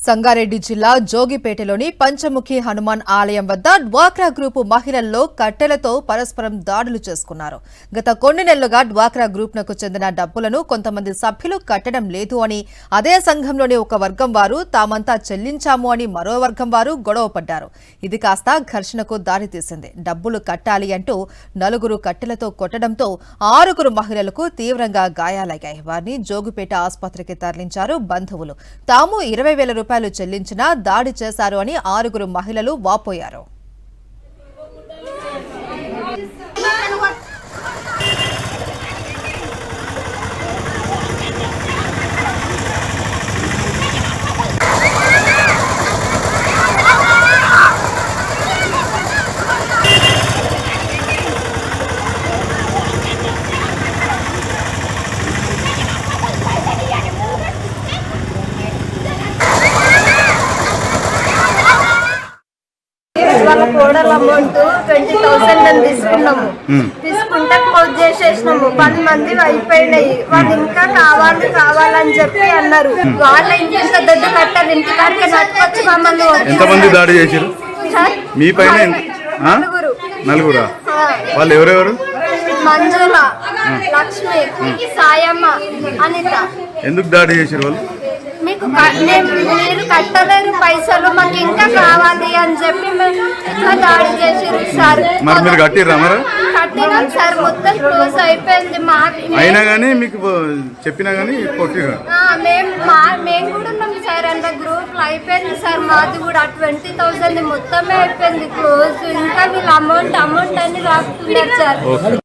సంగారెడ్డి జిల్లా జోగిపేటలోని పంచముఖి హనుమాన్ ఆలయం వద్ద డ్వాక్రా గ్రూపు మహిళల్లో కట్టెలతో పరస్పరం దాడులు చేసుకున్నారు. గత కొన్ని నెలలుగా డ్వాక్రా గ్రూప్నకు చెందిన డబ్బులను కొంతమంది సభ్యులు కట్టడం లేదు అని, అదే సంఘంలోని ఒక వర్గం వారు తామంతా చెల్లించాము అని మరో వర్గం వారు గొడవపడ్డారు. ఇది కాస్త ఘర్షణకు దారితీసింది. డబ్బులు కట్టాలి అంటూ నలుగురు కట్టెలతో కొట్టడంతో 6 మహిళలకు తీవ్రంగా గాయాలయ్యాయి. వారిని జోగిపేట ఆసుపత్రికి తరలించారు బంధువులు. తాము 20,000 రూపాయలు చెల్లించినా దాడి చేశారు అని 6 మహిళలు వాపోయారు. వాళ్ళ కోడల అమౌంట్ 20,000 అని తీసుకున్నాము. తీసుకుంటే క్లోజ్ చేసేసినాము. 10 మంది అయిపోయినాయి. వాళ్ళు ఇంకా కావాలని చెప్పి అన్నారు. వాళ్ళ ఇంత దొడ్డ కట్టారు. ఇంటికాడికి నట్టుకొచ్చి మమ్మల్ని ఎంతమంది దాడి చేశారు మీ పైన? నలుగురా? వాళ్ళు ఎవరెవరు? మంజుల, లక్ష్మి, సాయమ్మ, అనిత. ఎందుకు దాడి చేశారు వాళ్ళు? మీరు కట్టలేరు పైసలు, మాకు ఇంకా కావాలి అని చెప్పి ఇట్లా దాడి చేసారు సార్. మరి మీరు కట్టిర్రా? మరి కట్టినాం సార్. మొత్తం క్లోజ్ అయిపోయింది. అయినా కానీ మీకు చెప్పినా కానీ కొట్టిర్రా? మేము కూడా ఉన్నాం సార్. అంటే గ్రూప్ లో అయిపోయింది సార్. మాది కూడా 20,000 మొత్తమే అయిపోయింది క్లోజ్. ఇంకా వీళ్ళు అమౌంట్ అని రాస్తున్నారు సార్.